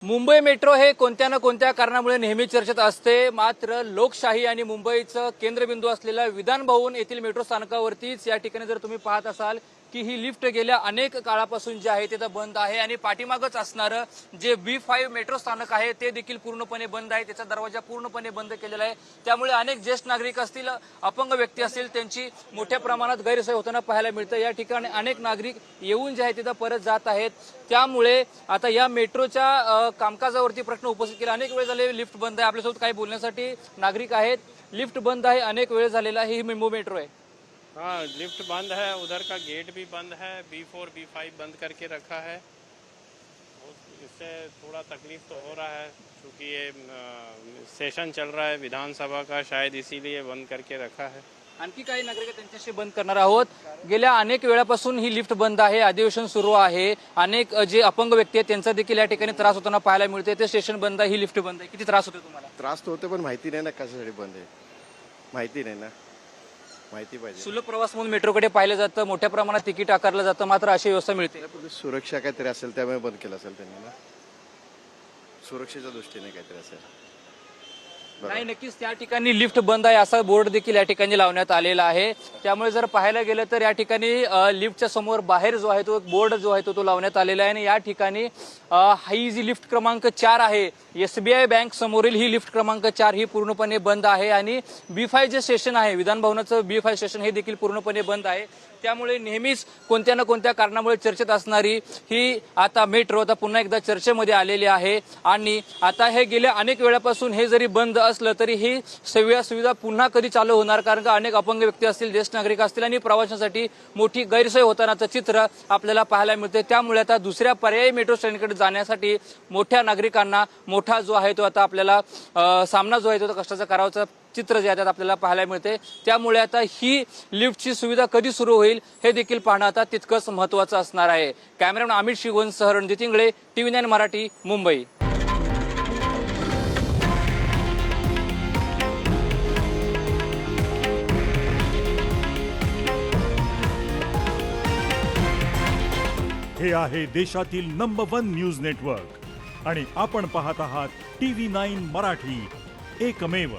Mumbai metro हे कोणत्या ना कोणत्या कारणामुळे नेहमी चर्चेत असते। मात्र लोकशाही आणि मुंबईचं केंद्रबिंदू असलेल्या विधान भवन येथील मेट्रो स्थानकावरतीच या ठिकाणी जर तुम्ही पाहत असाल की ही लिफ्ट गेल्या अनेक काळापासून जे आहे ते बंद आहे आणि पाठीमागच असणारं जे B5 मेट्रो स्थानक आहे ते देखील पूर्णपणे बंद आहे। त्याचा दरवाजा पूर्णपणे बंद केलेला आहे। त्यामुळे अनेक ज्येष्ठ नागरिक असतील, अपंग व्यक्ती असतील, त्यांची मोठ्या प्रमाणात गैरसोय होताना पाहायला मिळते। या ठिकाणी अनेक नागरिक येऊन जे आहे तिथं परत जात आहेत। त्यामुळे आता या मेट्रोच्या कामकाजावरती प्रश्न उपस्थित केला। अनेक वेळ झाले लिफ्ट बंद आहे। आपल्यासोबत काही बोलण्यासाठी नागरिक आहेत। लिफ्ट बंद आहे, अनेक वेळ झालेला ही मुंबई मेट्रो है। हाँ, लिफ्ट बंद है, उधर का गेट भी बंद है, B4 B5 बंद करके रखा है। इससे थोड़ा तकलीफ तो हो रहा है क्योंकि ये सेशन चल रहा है विधानसभा का, शायद इसीलिए बंद करके रखा है। आणखी काही नागरिक त्यांच्याशी बंद करणार आहोत। गेल्या अनेक वेळापासून ही लिफ्ट बंद आहे, अधिवेशन सुरू आहे। अनेक जे अपंग व्यक्ती आहेत त्यांचा देखील या ठिकाणी त्रास होताना पाहायला मिळते। ते स्टेशन बंद आहे, ही लिफ्ट बंद आहे। किती त्रास होतो तुम्हाला? त्रास तो होते पण माहिती नाही ना कशासाठी बंद आहे, माहिती नाही ना, माहिती पाहिजे। सुलभ प्रवास म्हणून मेट्रोकडे पाहिलं जातं, मोठ्या प्रमाणात तिकीट आकारलं जातं, मात्र अशी व्यवस्था मिळते। सुरक्षा काहीतरी असेल त्यामुळे बंद केलं असेल त्यांनी ना, सुरक्षेच्या दृष्टीने काहीतरी असेल। नाही, नक्कीच त्या ठिकाणी लिफ्ट बंद आहे असा बोर्ड देखील या ठिकाणी लावण्यात आलेला आहे। त्यामुळे जर पाहायला गेलं तर या ठिकाणी लिफ्टच्या समोर बाहेर जो आहे तो एक बोर्ड जो आहे तो लावण्यात आलेला आहे। आणि या ठिकाणी ही जी लिफ्ट क्रमांक 4 आहे, SBI बँक समोरील ही लिफ्ट क्रमांक 4 ही पूर्णपणे बंद आहे। आणि B5 जे स्टेशन आहे, विधान भवनाचं B5 स्टेशन हे देखील पूर्णपणे बंद आहे। त्यामुळे नेहमीच कोणत्या ना कोणत्या कारणामुळे चर्चेत असणारी ही आता मेट्रो आता पुन्हा एकदा चर्चेमध्ये आलेली आहे। आणि आता हे गेल्या अनेक वेळापासून हे जरी बंद असलं तरी ही सुविधा पुन्हा कधी चालू होणार, कारण का अनेक अपंग व्यक्ती असतील, ज्येष्ठ नागरिक असतील आणि प्रवाशांसाठी मोठी गैरसोय होतानाचं चित्र आपल्याला पाहायला मिळते। त्यामुळे आता दुसऱ्या पर्यायी मेट्रो स्टेशनकडे जाण्यासाठी मोठ्या नागरिकांना मोठा जो आहे तो आता आपल्याला सामना जो आहे तो कष्टाचा करावाचा चित्र जे आहे आपल्याला पाहायला मिळते। त्यामुळे आता ही लिफ्टची सुविधा कधी सुरू होईल हे देखील पाहणं आता तितकंच महत्त्वाचं असणार आहे। कॅमेरामॅन अमित शिगोनसह रणजित इंगळे, TV9 मराठी, मुंबई। हे आहे देशातील नंबर 1 न्यूज नेटवर्क आणि आपण पाहत आहात TV9 मराठी, एकमेव।